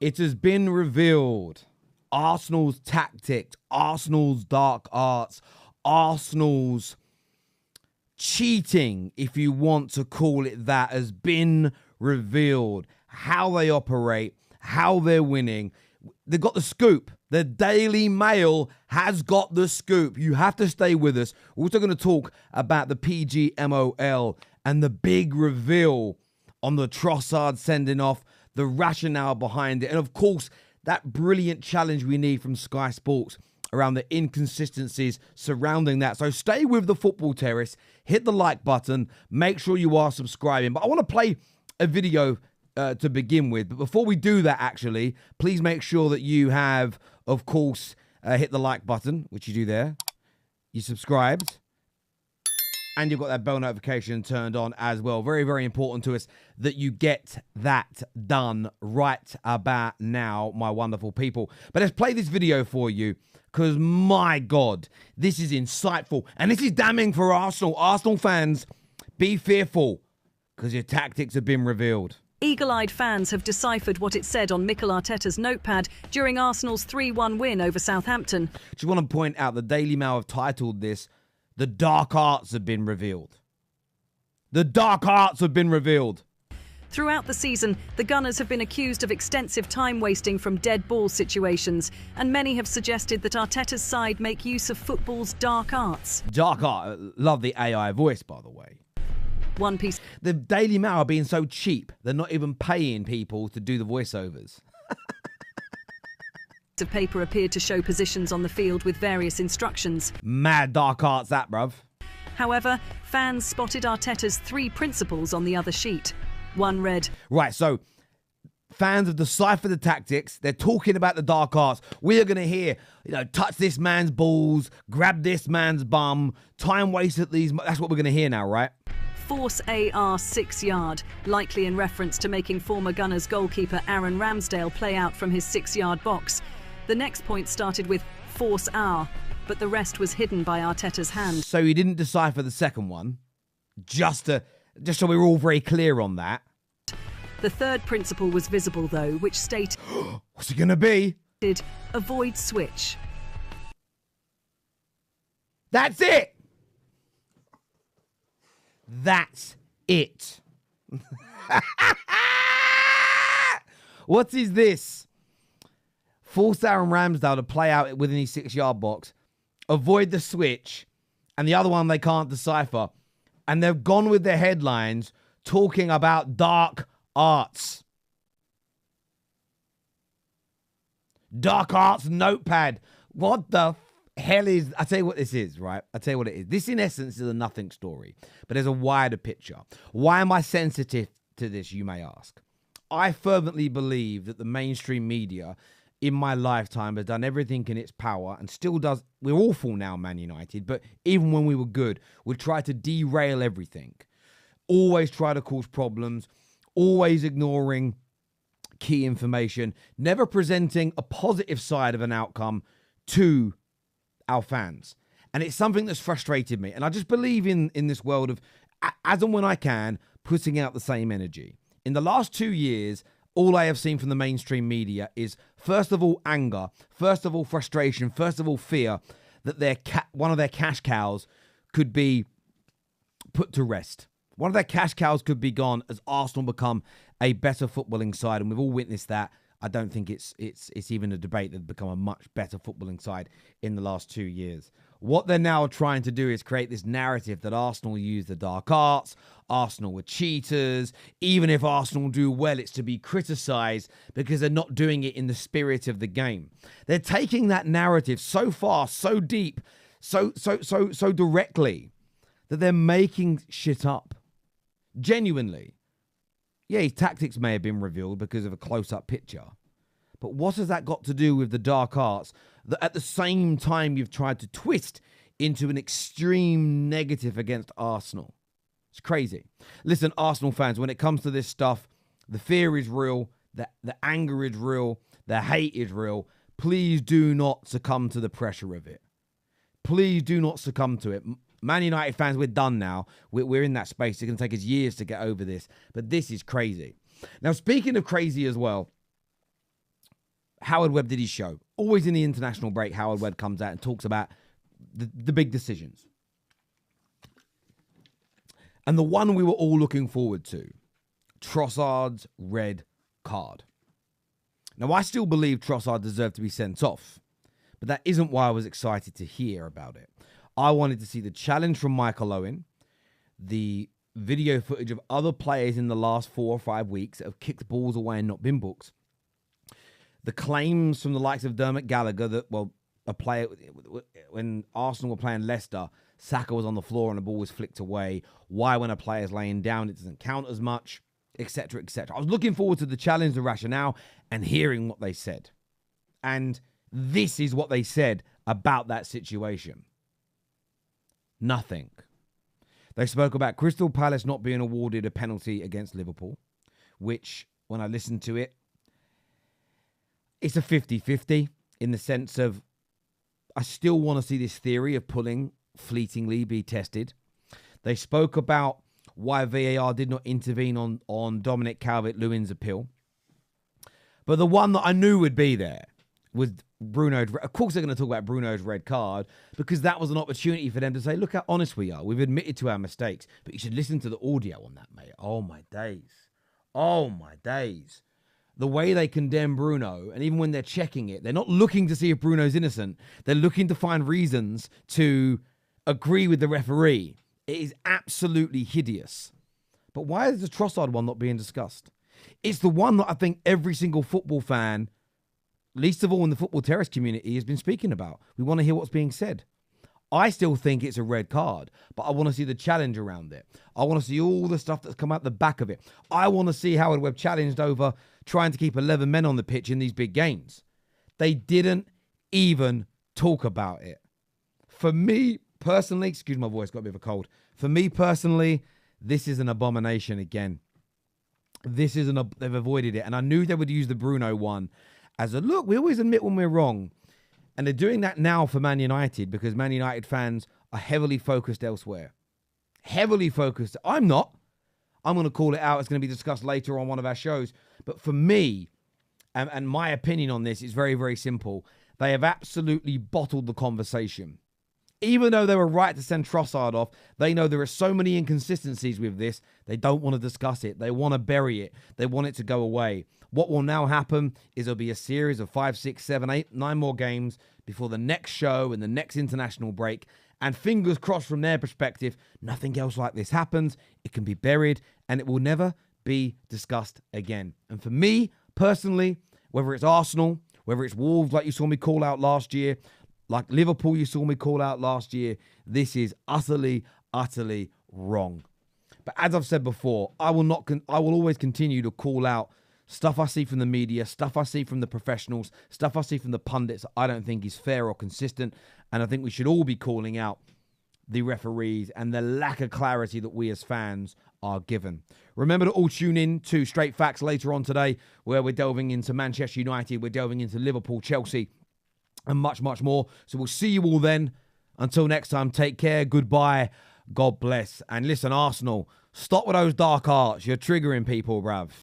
It has been revealed. Arsenal's tactics, Arsenal's dark arts, Arsenal's cheating, if you want to call it that, has been revealed. How they operate, how they're winning. They've got the scoop. The Daily Mail has got the scoop. You have to stay with us. We're also going to talk about the PGMOL and the big reveal on the Trossard sending off, the rationale behind it, and of course, that brilliant challenge we need from Sky Sports around the inconsistencies surrounding that. So stay with the Football Terrace, hit the like button, make sure you are subscribing. But I want to play a video to begin with. But before we do that, actually, please make sure that you have, of course, hit the like button, which you do there. You subscribed. And you've got that bell notification turned on as well. Very, very important to us that you get that done right about now, my wonderful people. But let's play this video for you because, my God, this is insightful. And this is damning for Arsenal. Arsenal fans, be fearful because your tactics have been revealed. Eagle-eyed fans have deciphered what it said on Mikel Arteta's notepad during Arsenal's 3-1 win over Southampton. Just want to point out the Daily Mail have titled this, "The dark arts have been revealed." The dark arts have been revealed. Throughout the season, the Gunners have been accused of extensive time wasting from dead ball situations, and many have suggested that Arteta's side make use of football's dark arts. Dark art. Love the AI voice, by the way. One piece. The Daily Mail are being so cheap, they're not even paying people to do the voiceovers. Of paper appeared to show positions on the field with various instructions. Mad dark arts that, bruv. However, fans spotted Arteta's 3 principles on the other sheet. One read, Right, so fans have deciphered the tactics. They're talking about the dark arts. We are going to hear, touch this man's balls, grab this man's bum, time waste at these. That's what we're going to hear now, right? Force AR 6 yard, likely in reference to making former Gunners goalkeeper Aaron Ramsdale play out from his 6-yard box. The next point started with Force R, but the rest was hidden by Arteta's hand. So he didn't decipher the second one, just so we're all very clear on that. The third principle was visible, though, which stated, What's it going to be? Avoid switch. That's it. That's it. What is this? Force Aaron Ramsdale to play out within his 6-yard box, avoid the switch, and the other one they can't decipher. And they've gone with their headlines talking about dark arts. Dark arts notepad. What the hell is... I tell you what this is, right? I tell you what it is. This, in essence, is a nothing story, but there's a wider picture. Why am I sensitive to this, you may ask? I fervently believe that the mainstream media in my lifetime has done everything in its power and still does. We're awful now, Man United, but even when we were good, we try to derail everything. Always try to cause problems, always ignoring key information, never presenting a positive side of an outcome to our fans. And it's something that's frustrated me. And I just believe in this world of, as and when I can, putting out the same energy. In the last 2 years, all I have seen from the mainstream media is, first of all, anger, first of all, frustration, first of all, fear that one of their cash cows could be put to rest. One of their cash cows could be gone as Arsenal become a better footballing side, and we've all witnessed that. I don't think it's even a debate. They've become a much better footballing side in the last 2 years. What they're now trying to do is create this narrative that Arsenal use the dark arts, Arsenal were cheaters. Even if Arsenal do well, it's to be criticised because they're not doing it in the spirit of the game. They're taking that narrative so far, so deep, so directly that they're making shit up. Genuinely. Yeah, his tactics may have been revealed because of a close-up picture. But what has that got to do with the dark arts that at the same time you've tried to twist into an extreme negative against Arsenal? It's crazy. Listen, Arsenal fans, when it comes to this stuff, the fear is real, the anger is real, the hate is real. Please do not succumb to the pressure of it. Please do not succumb to it. Man United fans, we're done now. We're in that space. It's going to take us years to get over this. But this is crazy. Now, speaking of crazy as well, Howard Webb did his show. Always in the international break, Howard Webb comes out and talks about the big decisions. And the one we were all looking forward to, Trossard's red card. Now, I still believe Trossard deserved to be sent off, but that isn't why I was excited to hear about it. I wanted to see the challenge from Michael Owen, the video footage of other players in the last 4 or 5 weeks that have kicked balls away and not been booked. The claims from the likes of Dermot Gallagher that, well, a player, when Arsenal were playing Leicester, Saka was on the floor and the ball was flicked away. Why, when a player's laying down, it doesn't count as much, etc., etc. I was looking forward to the challenge, the rationale, and hearing what they said. And this is what they said about that situation. Nothing. They spoke about Crystal Palace not being awarded a penalty against Liverpool, which, when I listened to it, it's a 50-50 in the sense of I still want to see this theory of pulling fleetingly be tested. They spoke about why VAR did not intervene on Dominic Calvert-Lewin's appeal. But the one that I knew would be there was Bruno's. Of course they're going to talk about Bruno's red card because that was an opportunity for them to say, look how honest we are. We've admitted to our mistakes, but you should listen to the audio on that, mate. Oh, my days. Oh, my days. The way they condemn Bruno, and even when they're checking it, they're not looking to see if Bruno's innocent. They're looking to find reasons to agree with the referee. It is absolutely hideous. But why is the Trossard one not being discussed? It's the one that I think every single football fan, least of all in the Football Terrace community, has been speaking about. We want to hear what's being said. I still think it's a red card, but I want to see the challenge around it. I want to see all the stuff that's come out the back of it. I want to see Howard Webb challenged over trying to keep 11 men on the pitch in these big games. They didn't even talk about it. For me personally, excuse my voice, got a bit of a cold. For me personally, this is an abomination again. They've avoided it. And I knew they would use the Bruno one as a look. We always admit when we're wrong. And they're doing that now for Man United because Man United fans are heavily focused elsewhere. Heavily focused. I'm not. I'm going to call it out. It's going to be discussed later on one of our shows. But for me, and my opinion on this is very, very simple. They have absolutely bottled the conversation. Even though they were right to send Trossard off, they know there are so many inconsistencies with this, they don't want to discuss it. They want to bury it. They want it to go away. What will now happen is there'll be a series of 5, 6, 7, 8, 9 more games before the next show and the next international break. And fingers crossed from their perspective, nothing else like this happens. It can be buried and it will never be discussed again. And for me, personally, whether it's Arsenal, whether it's Wolves like you saw me call out last year, like Liverpool you saw me call out last year, this is utterly, utterly wrong. But as I've said before, I will always continue to call out stuff I see from the media, stuff I see from the professionals, stuff I see from the pundits I don't think is fair or consistent. And I think we should all be calling out the referees and the lack of clarity that we as fans are given. Remember to all tune in to Straight Facts later on today, where we're delving into Manchester United, we're delving into Liverpool, Chelsea, and much, much more. So we'll see you all then. Until next time, take care, goodbye, God bless. And listen, Arsenal, stop with those dark arts. You're triggering people, bruv.